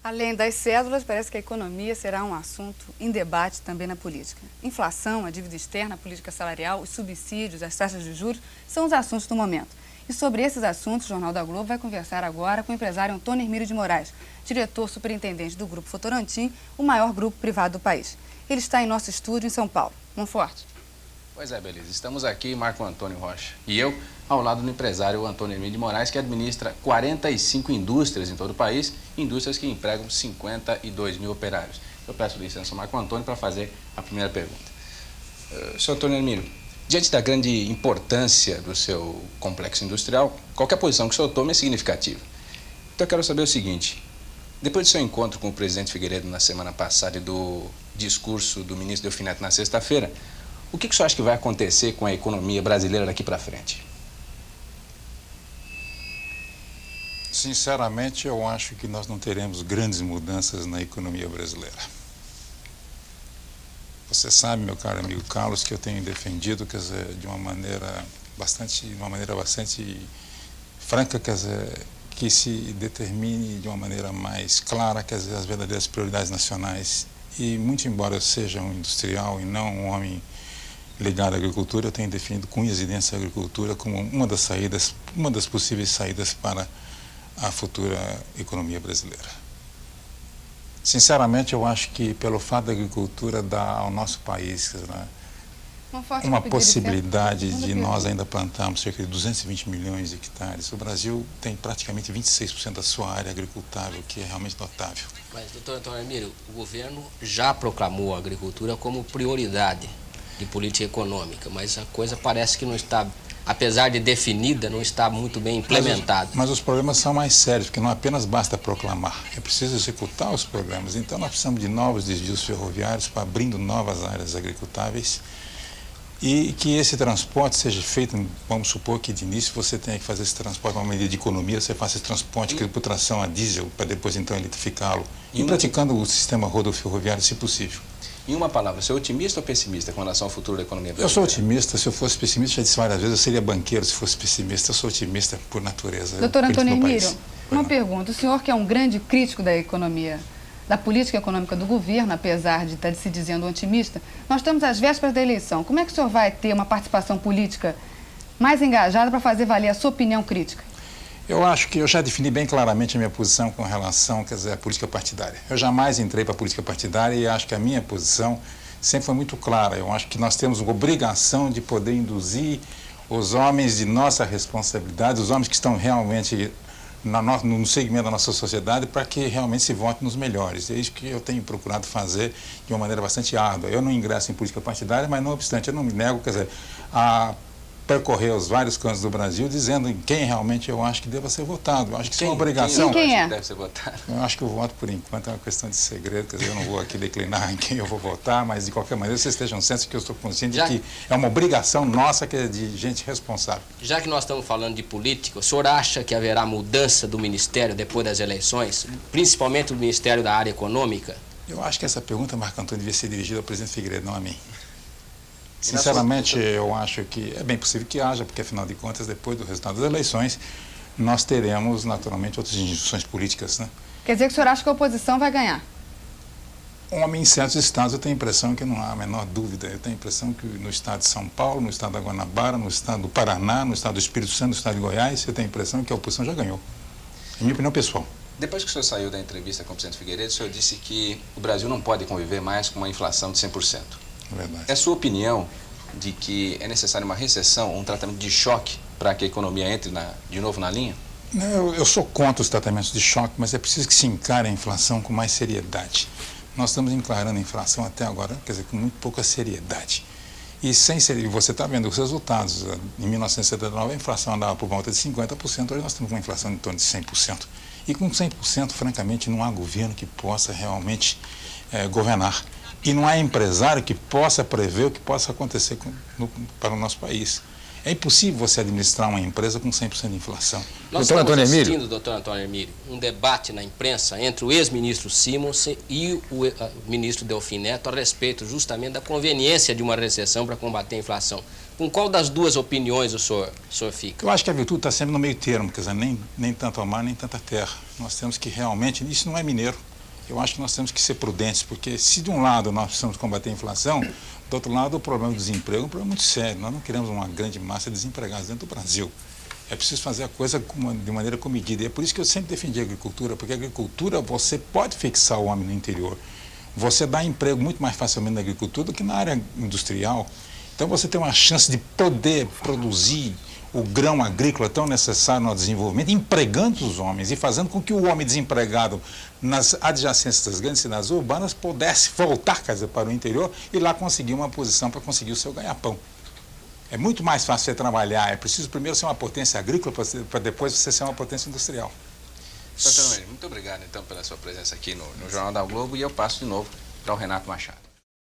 Além das cédulas, parece que a economia será um assunto em debate também na política. Inflação, a dívida externa, a política salarial, os subsídios, as taxas de juros são os assuntos do momento. E sobre esses assuntos, o Jornal da Globo vai conversar agora com o empresário Antônio Hermílio de Moraes, diretor superintendente do Grupo Votorantim, o maior grupo privado do país. Ele está em nosso estúdio em São Paulo. Monforte. Pois é, beleza. Estamos aqui, Marco Antônio Rocha e eu, ao lado do empresário Antônio Hermílio de Moraes, que administra 45 indústrias em todo o país, indústrias que empregam 52 mil operários. Eu peço licença ao Marco Antônio para fazer a primeira pergunta. Senhor Antônio Hermílio, diante da grande importância do seu complexo industrial, qualquer posição que o senhor tome é significativa. Então eu quero saber o seguinte: depois do seu encontro com o presidente Figueiredo na semana passada e do discurso do ministro Delfim Neto na sexta-feira, o que o senhor acha que vai acontecer com a economia brasileira daqui para frente? Sinceramente, eu acho que nós não teremos grandes mudanças na economia brasileira. Você sabe, meu caro amigo Carlos, que eu tenho defendido, quer dizer, de uma maneira bastante franca, quer dizer, que se determine de uma maneira mais clara, quer dizer, as verdadeiras prioridades nacionais. E muito embora eu seja um industrial e não um homem ligado à agricultura, eu tenho definido com unhas e dentes a agricultura como uma das possíveis saídas para a futura economia brasileira. Sinceramente, eu acho que pelo fato da agricultura dar ao nosso país, né, uma possibilidade de nós ainda plantarmos cerca de 220 milhões de hectares. O Brasil tem praticamente 26% da sua área agricultável, que é realmente notável. Mas, doutor Antônio Hermílio, o governo já proclamou a agricultura como prioridade de política econômica, mas a coisa parece que não está, apesar de definida, não está muito bem implementada. Mas os problemas são mais sérios, porque não apenas basta proclamar, é preciso executar os programas. Então nós precisamos de novos desvios ferroviários para abrindo novas áreas agricultáveis e que esse transporte seja feito, vamos supor que de início você tenha que fazer esse transporte uma medida de economia, você faça esse transporte por tração a diesel para depois então eletrificá-lo e praticando o sistema rodoferroviário se possível. Em uma palavra, você é otimista ou pessimista com relação ao futuro da economia brasileira? Eu sou otimista. Se eu fosse pessimista, já disse várias vezes, eu seria banqueiro se fosse pessimista. Eu sou otimista por natureza. Doutor Antônio Hermílio, uma pergunta. O senhor que é um grande crítico da economia, da política econômica do governo, apesar de estar se dizendo otimista, nós estamos às vésperas da eleição. Como é que o senhor vai ter uma participação política mais engajada para fazer valer a sua opinião crítica? Eu acho que eu já defini bem claramente a minha posição com relação, quer dizer, à política partidária. Eu jamais entrei para a política partidária e acho que a minha posição sempre foi muito clara. Eu acho que nós temos uma obrigação de poder induzir os homens de nossa responsabilidade, os homens que estão realmente no segmento da nossa sociedade, para que realmente se vote nos melhores. É isso que eu tenho procurado fazer de uma maneira bastante árdua. Eu não ingresso em política partidária, mas não obstante, eu não me nego, quer dizer, a percorrer os vários cantos do Brasil, dizendo em quem realmente eu acho que deva ser votado. Eu acho que isso é uma obrigação. Quem é? Deve ser votado. Eu acho que o voto, por enquanto, é uma questão de segredo, quer dizer, eu não vou aqui declinar em quem eu vou votar, mas, de qualquer maneira, vocês estejam cientes que eu estou consciente de que é uma obrigação nossa, que é de gente responsável. Já que nós estamos falando de política, o senhor acha que haverá mudança do Ministério depois das eleições, principalmente do Ministério da área econômica? Eu acho que essa pergunta, Marco Antônio, devia ser dirigida ao presidente Figueiredo, não a mim. Sinceramente, eu acho que é bem possível que haja, porque, afinal de contas, depois do resultado das eleições, nós teremos, naturalmente, outras instituições políticas, né? Quer dizer que o senhor acha que a oposição vai ganhar? Em certos estados, eu tenho a impressão que não há a menor dúvida. Eu tenho a impressão que no estado de São Paulo, no estado da Guanabara, no estado do Paraná, no estado do Espírito Santo, no estado de Goiás, eu tenho a impressão que a oposição já ganhou. É minha opinião pessoal. Depois que o senhor saiu da entrevista com o presidente Figueiredo, o senhor disse que o Brasil não pode conviver mais com uma inflação de 100%. Verdade. É a sua opinião de que é necessário uma recessão, um tratamento de choque para que a economia entre de novo na linha? Eu sou contra os tratamentos de choque, mas é preciso que se encare a inflação com mais seriedade. Nós estamos encarando a inflação até agora, quer dizer, com muito pouca seriedade. E sem seriedade, você está vendo os resultados. Em 1979 a inflação andava por volta de 50%, hoje nós estamos com uma inflação em torno de 100%. E com 100%, francamente, não há governo que possa realmente governar. E não há empresário que possa prever o que possa acontecer para o nosso país. É impossível você administrar uma empresa com 100% de inflação. Nós estamos assistindo, doutor Antônio Hermílio, um debate na imprensa entre o ex-ministro Simons e o ministro Delfim Neto a respeito justamente da conveniência de uma recessão para combater a inflação. Com qual das duas opiniões o senhor fica? Eu acho que a virtude está sempre no meio termo, quer dizer, nem tanto ao mar, nem tanta terra. Nós temos que realmente, isso não é mineiro. eu acho que nós temos que ser prudentes, porque se de um lado nós precisamos combater a inflação, do outro lado o problema do desemprego é um problema muito sério. Nós não queremos uma grande massa de desempregados dentro do Brasil. É preciso fazer a coisa de maneira comedida. E é por isso que eu sempre defendi a agricultura, porque a agricultura você pode fixar o homem no interior. Você dá emprego muito mais facilmente na agricultura do que na área industrial. Então você tem uma chance de poder produzir o grão agrícola tão necessário no desenvolvimento, empregando os homens e fazendo com que o homem desempregado nas adjacências das grandes cidades urbanas pudesse voltar, quer dizer, para o interior e lá conseguir uma posição para conseguir o seu ganha-pão. É muito mais fácil você trabalhar, é preciso primeiro ser uma potência agrícola para depois você ser uma potência industrial. Doutor, muito obrigado então pela sua presença aqui no Jornal da Globo e eu passo de novo para o Renato Machado.